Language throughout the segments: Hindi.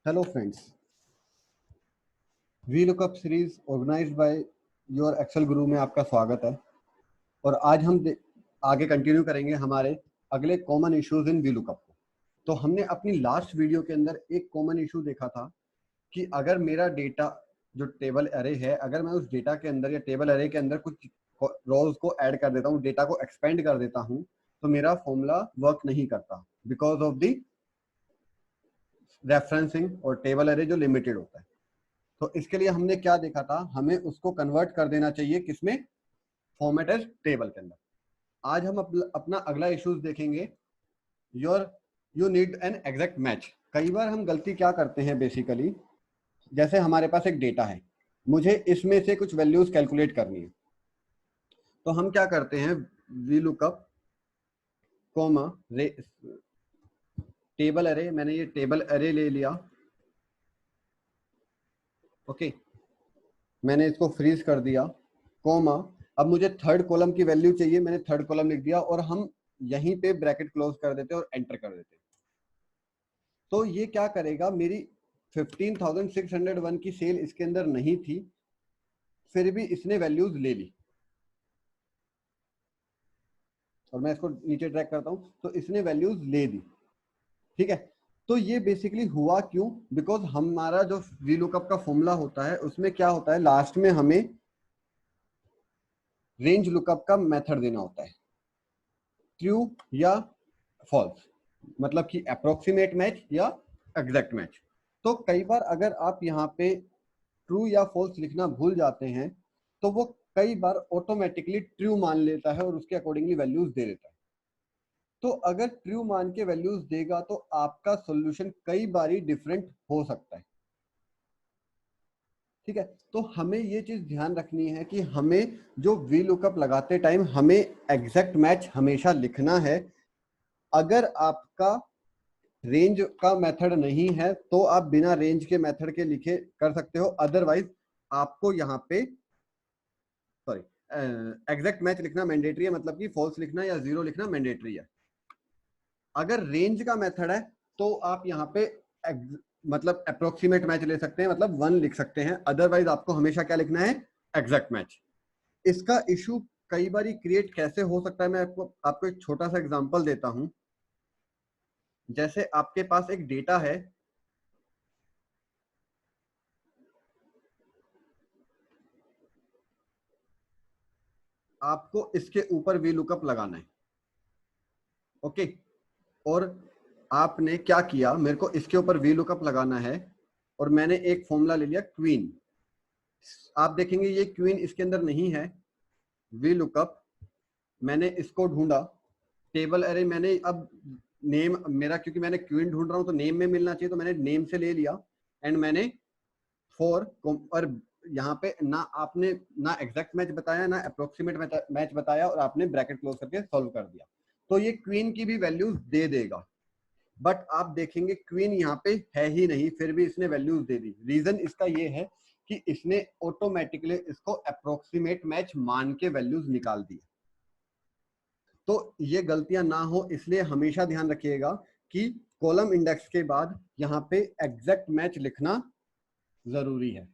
Hello friends, we lookup series organized by your Excel guru में आपका स्वागत है। और आज हम आगे कंटिन्यू करेंगे हमारे अगले common issues in V lookup को। तो हमने अपनी लास्ट वीडियो के अंदर एक कॉमन इशू देखा था कि अगर मेरा डेटा जो टेबल अरे है, अगर मैं उस डेटा के अंदर या टेबल अरे के अंदर कुछ रोज को ऐड कर देता हूँ, डेटा को एक्सपेंड कर देता हूँ, तो मेरा फॉर्मूला वर्क नहीं करता बिकॉज ऑफ द रेफरेंसिंग और टेबल अरे जो लिमिटेड होता है। तो इसके लिए हमने क्या देखा था, हमें उसको कन्वर्ट कर देना चाहिए किसमें, फॉर्मेट एज टेबल के अंदर। आज हम अपना अगला इश्यूज देखेंगे, you need an exact match. कई बार हम गलती क्या करते हैं बेसिकली, जैसे हमारे पास एक डेटा है, मुझे इसमें से कुछ वैल्यूज कैलकुलेट करनी है, तो हम क्या करते हैं, वी लुकअप कॉमा टेबल अरे। मैंने ये टेबल अरे ले लिया, ओके, मैंने इसको फ्रीज कर दिया, कॉमा अब मुझे थर्ड कॉलम की वैल्यू चाहिए, मैंने थर्ड कॉलम लिख दिया और हम यहीं पे ब्रैकेट क्लोज कर देते और एंटर कर देते। तो ये क्या करेगा, मेरी 15,601 की सेल इसके अंदर नहीं थी, फिर भी इसने वैल्यूज ले ली। और मैं इसको नीचे ट्रैक करता हूं, तो इसने वैल्यूज ले दी, ठीक है। तो ये बेसिकली हुआ क्यों, बिकॉज हमारा जो वी लुकअप का फॉर्मूला होता है उसमें क्या होता है, लास्ट में हमें रेंज लुकअप का मेथड देना होता है, ट्रू या फॉल्स, मतलब कि अप्रोक्सीमेट मैच या एग्जैक्ट मैच। तो कई बार अगर आप यहाँ पे ट्रू या फॉल्स लिखना भूल जाते हैं, तो वो कई बार ऑटोमेटिकली ट्रू मान लेता है और उसके अकॉर्डिंगली वैल्यूज दे देता है। तो अगर ट्रू मान के वैल्यूज देगा तो आपका सॉल्यूशन कई बारी डिफरेंट हो सकता है, ठीक है। तो हमें ये चीज ध्यान रखनी है कि हमें जो वी लुकअप लगाते टाइम हमें एग्जैक्ट मैच हमेशा लिखना है। अगर आपका रेंज का मेथड नहीं है तो आप बिना रेंज के मेथड के लिखे कर सकते हो, अदरवाइज आपको यहाँ पे सॉरी एग्जैक्ट मैच लिखना मैंडेटरी है, मतलब कि फॉल्स लिखना या जीरो लिखना मैंडेटरी है। अगर रेंज का मेथड है तो आप यहाँ पे मतलब अप्रोक्सीमेट मैच ले सकते हैं, मतलब 1 लिख सकते हैं, अदरवाइज आपको हमेशा क्या लिखना है, एग्जैक्ट मैच। इसका इशू कई बार क्रिएट कैसे हो सकता है, मैं आपको एक छोटा सा एग्जांपल देता हूं। जैसे आपके पास एक डेटा है, आपको इसके ऊपर वी लुकअप लगाना है, ओके। और आपने क्या किया, मेरे को इसके ऊपर वी लुकअप लगाना है और मैंने एक फॉर्मूला ले लिया क्वीन। आप देखेंगे ये क्वीन इसके अंदर नहीं है, वी लुकअप मैंने इसको ढूंढा, टेबल अरे मैंने अब नेम मेरा, क्योंकि मैंने क्वीन ढूंढ रहा हूं तो नेम में मिलना चाहिए, तो मैंने नेम से ले लिया एंड मैंने फॉर, और यहाँ पे ना आपने ना एग्जैक्ट मैच बताया ना अप्रोक्सीमेट मैच बताया और आपने ब्रैकेट क्लोज करके सॉल्व कर दिया, तो ये क्वीन की भी वैल्यूज दे देगा। बट आप देखेंगे क्वीन यहाँ पे है ही नहीं, फिर भी इसने वैल्यूज दे दी। रीजन इसका ये है कि इसने ऑटोमेटिकली इसको अप्रोक्सीमेट मैच मान के वैल्यूज निकाल दी। तो ये गलतियां ना हो इसलिए हमेशा ध्यान रखिएगा कि कॉलम इंडेक्स के बाद यहाँ पे एग्जैक्ट मैच लिखना जरूरी है।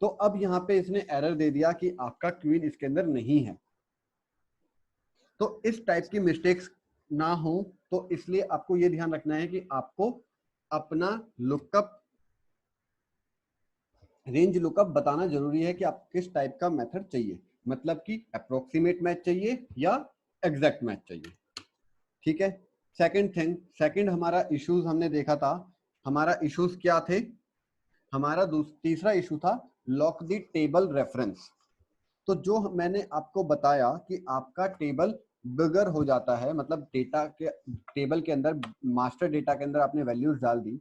तो अब यहाँ पे इसने एरर दे दिया कि आपका क्वीन इसके अंदर नहीं है। तो इस टाइप की मिस्टेक्स ना हो, तो इसलिए आपको ये ध्यान रखना है कि आपको अपना लुकअप, रेंज लुकअप बताना जरूरी है कि आप किस टाइप का मेथड चाहिए, मतलब कि अप्रोक्सीमेट मैच चाहिए या एग्जैक्ट मैच चाहिए, ठीक है। सेकंड हमारा इश्यूज हमने देखा था, हमारा इश्यूज क्या थे, हमारा तीसरा इशू था लॉक द टेबल रेफरेंस। तो जो मैंने आपको बताया कि आपका टेबल बिगर हो जाता है, मतलब डेटा के टेबल के अंदर, मास्टर डेटा के अंदर आपने वैल्यूज डाल दी,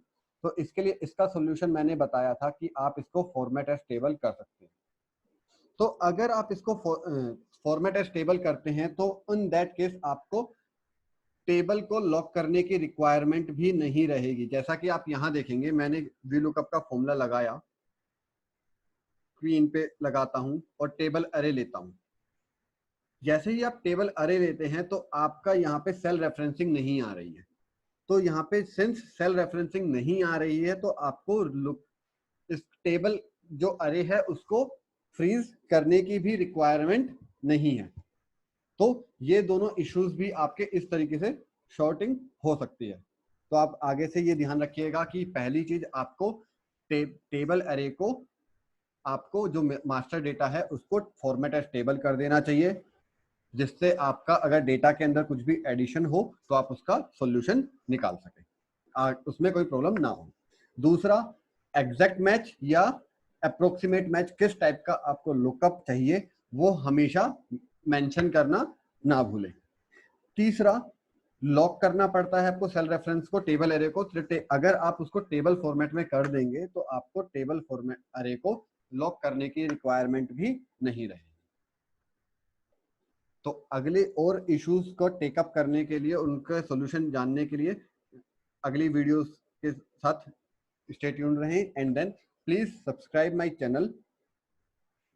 तो इसके लिए इसका सॉल्यूशन मैंने बताया था कि आप इसको फॉर्मेट एज टेबल कर सकते हैं। तो अगर आप इसको फॉर्मेट एज टेबल करते हैं तो इन दैट केस आपको टेबल को लॉक करने की रिक्वायरमेंट भी नहीं रहेगी। जैसा कि आप यहां देखेंगे, मैंने वी लुकअप का फॉर्मूला लगाया, क्वीन पे लगाता हूं और टेबल अरे लेता हूं। जैसे ही आप टेबल अरे लेते हैं तो आपका यहाँ पे सेल रेफरेंसिंग नहीं आ रही है, तो यहाँ पे सिंस सेल रेफरेंसिंग नहीं आ रही है तो आपको इस टेबल जो अरे है उसको फ्रीज करने की भी रिक्वायरमेंट नहीं है। तो ये दोनों इश्यूज भी आपके इस तरीके से शॉर्टिंग हो सकती है। तो आप आगे से ये ध्यान रखिएगा कि पहली चीज आपको टेबल अरे को आपको जो मास्टर डेटा है उसको फॉर्मेट एज टेबल कर देना चाहिए, जिससे आपका अगर डेटा के अंदर कुछ भी एडिशन हो तो आप उसका सॉल्यूशन निकाल सकें, उसमें कोई प्रॉब्लम ना हो। दूसरा, एग्जैक्ट मैच या अप्रोक्सीमेट मैच किस टाइप का आपको लुकअप चाहिए वो हमेशा मेंशन करना ना भूलें। तीसरा, लॉक करना पड़ता है आपको सेल रेफरेंस को, टेबल एरे को। अगर आप उसको टेबल फॉर्मेट में कर देंगे तो आपको टेबल फॉर्मेट अरे को लॉक करने की रिक्वायरमेंट भी नहीं रहेगी। तो अगले और इश्यूज को टेकअप करने के लिए, उनके सॉल्यूशन जानने के लिए अगली वीडियोस के साथ स्टे ट्यून्ड रहें। And then please subscribe my channel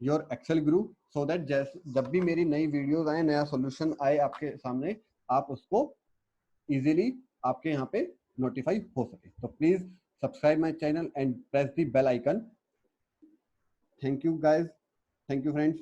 your Excel guru, so that जब भी मेरी नई वीडियोस आए, नया सॉल्यूशन आए आपके सामने, आप उसको इजीली आपके यहाँ पे नोटिफाई हो सके। तो please subscribe my channel and press the bell icon. Thank you guys, thank you friends.